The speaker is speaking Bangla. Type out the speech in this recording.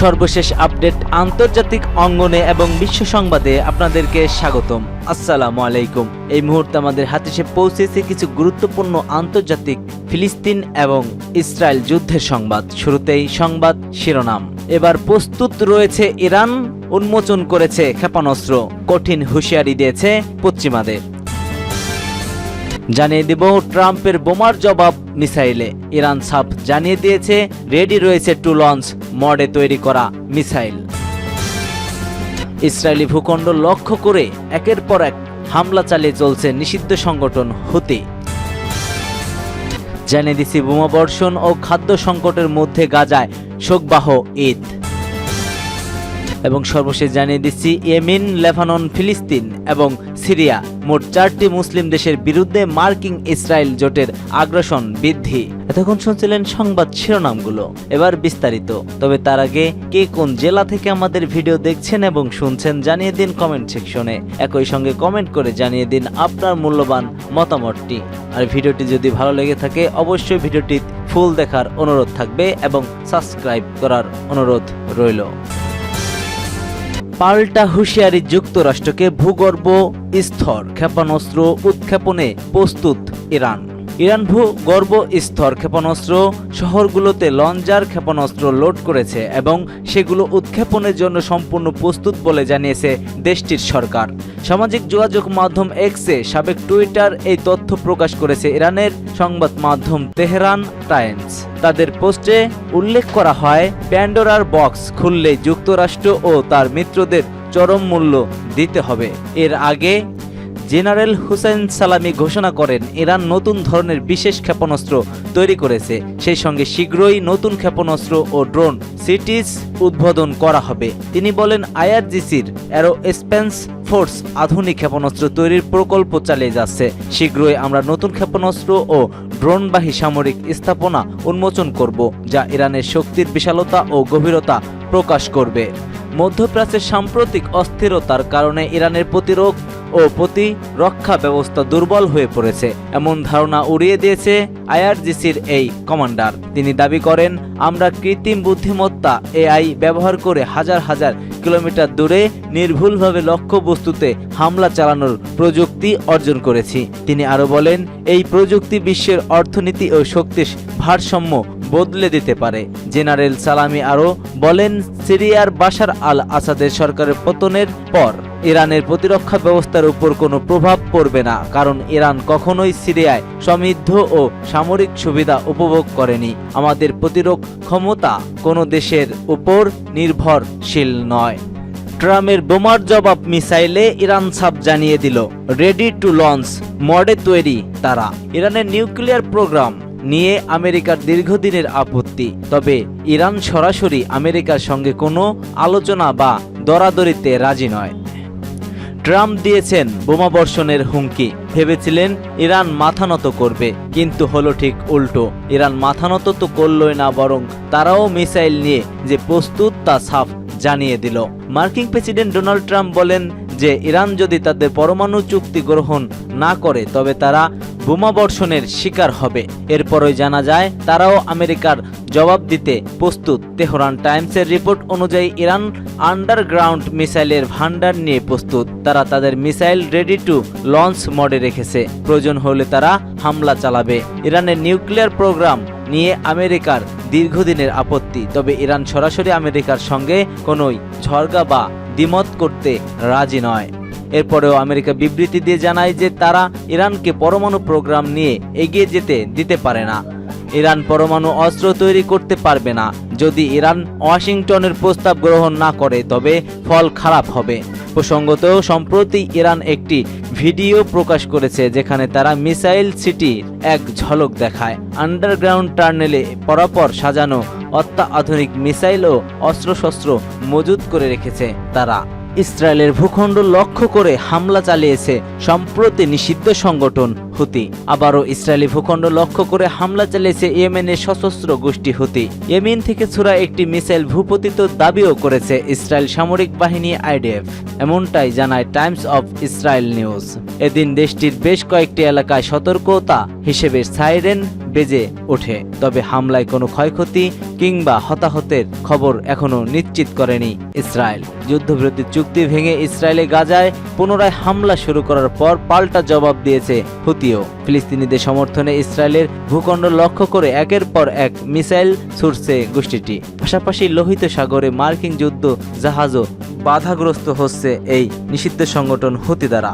সর্বশেষ আপডেট আন্তর্জাতিক অঙ্গনে এবং বিশ্ব সংবাদে আপনাদেরকে স্বাগতম। আসসালামু আলাইকুম। এই মুহূর্তে আমাদের হাতে এসে পৌঁছেছে কিছু গুরুত্বপূর্ণ আন্তর্জাতিক ফিলিস্তিন এবং ইসরায়েল যুদ্ধের সংবাদ। শুরুতেই সংবাদ শিরোনাম। এবার প্রস্তুত রয়েছে ইরান, উন্মোচন করেছে ক্ষেপণাস্ত্র, কঠিন হুঁশিয়ারি দিয়েছে পশ্চিমাদের। জানিয়ে দেব ট্রাম্পের বোমার জবাব মিসাইলে। ইরান সাফ জানিয়ে দিয়েছে রেডি রয়েছে টু লঞ্চ মডে তৈরি করা মিসাইল। ইসরায়েলি ভূখণ্ড লক্ষ্য করে একের পর এক হামলা চালিয়ে চলছে নিষিদ্ধ সংগঠন হুতি। জানিয়ে দিচ্ছি বোমাবর্ষণ ও খাদ্য সংকটের মধ্যে গাজায় শোকবাহ ঈদ। এবং সর্বশেষ জানিয়ে দিচ্ছি ইয়েমেন, লেবানন, ফিলিস্তিন এবং সিরিয়া মোট 4টি মুসলিম দেশের বিরুদ্ধে মার্কিন ইসরায়েল জোটের আগ্রাসন বৃদ্ধি। এতক্ষণ শুনছিলেন সংবাদ শিরোনামগুলো, এবার বিস্তারিত। তবে তার আগে কে কোন জেলা থেকে আমাদের ভিডিও দেখছেন এবং শুনছেন জানিয়ে দিন কমেন্ট সেকশনে। একই সঙ্গে কমেন্ট করে জানিয়ে দিন আপনার মূল্যবান মতামতটি। আর ভিডিওটি যদি ভালো লেগে থাকে অবশ্যই ভিডিওটি ফুল দেখার অনুরোধ থাকবে এবং সাবস্ক্রাইব করার অনুরোধ রইল। পাল্টা হুঁশিয়ারি যুক্তরাষ্ট্রকে, ভূগর্ভ স্তর ক্ষেপণাস্ত্র উৎক্ষেপণে প্রস্তুত ইরান। ইরান ভূগর্ভ স্তর ক্ষেপণাস্ত্র শহরগুলোতে লঞ্চার ক্ষেপণাস্ত্র লোড করেছে এবং সেগুলো উৎক্ষেপণের জন্য সম্পূর্ণ প্রস্তুত বলে জানিয়েছে দেশটির সরকার। সামাজিক যোগাযোগ মাধ্যম এক্সে সাবেক টুইটার এই তথ্য প্রকাশ করেছে ইরানের সংবাদ মাধ্যম তেহরান টাইমস। তাদের পোস্টে উল্লেখ করা হয়, প্যান্ডোরার বক্স খুললে যুক্তরাষ্ট্র ও তার মিত্রদের চরম মূল্য দিতে হবে। এর আগে জেনারেল হুসেইন সালামি ঘোষণা করেন ইরান নতুন ধরনের বিশেষ ক্ষেপণাস্ত্র তৈরি করেছে, সেই সঙ্গে শীঘ্রই নতুন ক্ষেপণাস্ত্র ও ড্রোন সিটিজ উদ্বোধন করা হবে। তিনি বলেন, আইআরজিসির অ্যারোস্পেস ফোর্স আধুনিক ক্ষেপণাস্ত্র তৈরির প্রকল্প চালিয়ে যাচ্ছে। শীঘ্রই আমরা নতুন ক্ষেপণাস্ত্র ও ড্রোনবাহী সামরিক স্থাপনা উন্মোচন করব, যা ইরানের শক্তির বিশালতা ও গভীরতা প্রকাশ করবে। মধ্যপ্রাচ্যের সাম্প্রতিক অস্থিরতার কারণে ইরানের প্রতিরক্ষা ব্যবস্থা দুর্বল হয়ে পড়েছে, এমন ধারণা উড়িয়ে দিয়েছে আইআরজিসির এই কমান্ডার। তিনি দাবি করেন, আমরা কৃত্রিম বুদ্ধিমত্তা এআই ব্যবহার করে হাজার হাজার কিলোমিটার দূরে নির্ভুলভাবে লক্ষ্যবস্তুতে হামলা চালানোর প্রযুক্তি অর্জন করেছি। তিনি আরও বলেন, এই প্রযুক্তি বিশ্বের অর্থনীতি ও শক্তির ভারসাম্য বদলে দিতে পারে। জেনারেল সালামি আরও বলেন, সিরিয়ার বাশার আল আসাদের সরকারের পতনের পর ইরানের প্রতিরক্ষা ব্যবস্থার উপর কোনো প্রভাব পড়বে না, কারণ ইরান কখনোই সিরিয়ায় সমৃদ্ধ ও সামরিক সুবিধা উপভোগ করেনি। আমাদের প্রতিরক্ষা ক্ষমতা কোনো দেশের উপর নির্ভরশীল নয়। ট্রাম্পের বোমার জবাব মিসাইলে ইরান সাফ জানিয়ে দিল রেডি টু লঞ্চ মডে তৈরি তারা। ইরানের নিউক্লিয়ার প্রোগ্রাম নিয়ে আমেরিকার দীর্ঘদিনের আপত্তি, তবে ইরান সরাসরি আমেরিকার সঙ্গে কোনো আলোচনা বা দরাদরিতে রাজি নয়। ট্রাম্প দিয়েছেন বোমাবর্ষণের হুমকি, ভেবেছিলেন ইরান মাথা নত করবে, কিন্তু হলো ঠিক উল্টো। ইরান মাথা নত তো করলই না, বরং তারাও মিসাইল নিয়ে যে প্রস্তুত তা সাফ জানিয়ে দিল। মার্কিন প্রেসিডেন্ট ডোনাল্ড ট্রাম্প বলেন যে ইরান যদি তাদের পরমাণু চুক্তি গ্রহণ না করে তবে তারা বোমাবর্ষণের শিকার হবে। এরপরই জানা যায় তারাও আমেরিকার জবাব দিতে প্রস্তুত। তেহরান টাইমসের রিপোর্ট অনুযায়ী ইরান আন্ডারগ্রাউন্ড মিসাইলের ভান্ডার নিয়ে প্রস্তুত। তারা তাদের মিসাইল রেডি টু লঞ্চ মোডে রেখেছে, প্রয়োজন হলে তারা হামলা চালাবে। ইরানের নিউক্লিয়ার প্রোগ্রাম নিয়ে আমেরিকার দীর্ঘদিনের আপত্তি, তবে ইরান সরাসরি আমেরিকার সঙ্গে কোনোই ঝগড়া বা দ্বিমত করতে রাজি নয়। এরপরেও আমেরিকা বিবৃতি দিয়ে জানায় যে তারা ইরানকে পরমাণু প্রোগ্রাম নিয়ে এগিয়ে যেতে দিতে পারে না। ইরান পরমাণু অস্ত্র তৈরি করতে পারবে না। যদি ইরান ওয়াশিংটনের প্রস্তাব গ্রহণ না করে তবে ফল খারাপ হবে। প্রসঙ্গত, সম্প্রতি ইরান একটি ভিডিও প্রকাশ করেছে যেখানে তারা মিসাইল সিটির এক ঝলক দেখায়। আন্ডারগ্রাউন্ড টানেলে পরপর সাজানো অত্যাধুনিক মিসাইল ও অস্ত্রশস্ত্র মজুত করে রেখেছে তারা। ইসরায়েলের ভূখণ্ড লক্ষ্য করে হামলা চালিয়েছে সম্প্রতি নিষিদ্ধ সংগঠন হুতি। আবারও ইসরায়েলি ভূখণ্ড লক্ষ্য করে হামলা চালিয়েছে ইয়েমেনের সশস্ত্র গোষ্ঠী হুতি। ইয়েমেন থেকে ছোড়া একটি মিসাইল ভূপতিত দাবিও করেছে ইসরায়েল সামরিক বাহিনী IDF। এমনটাই জানায় টাইমস অফ ইসরায়েল নিউজ। এদিন দেশটির বেশ কয়েকটি এলাকায় সতর্কতা হিসেবে সাইরেন বেজে ওঠে, তবে হামলায় কোনো ক্ষয়ক্ষতি কিংবা হতাহতের খবর এখনো নিশ্চিত করেনি ইসরায়েল। যুদ্ধবিরতি চুক্তি ভেঙে ইসরায়েলে গাজায় পুনরায় হামলা শুরু করার পর পাল্টা জবাব দিয়েছে হুতিও। ফিলিস্তিনিদের সমর্থনে ইসরায়েলের ভূখণ্ড লক্ষ্য করে একের পর এক মিসাইল ছুড়ছে গোষ্ঠীটি। পাশাপাশি লোহিত সাগরে মার্কিন যুদ্ধ জাহাজও বাধাগ্রস্ত হচ্ছে এই নিষিদ্ধ সংগঠন হুতি দ্বারা।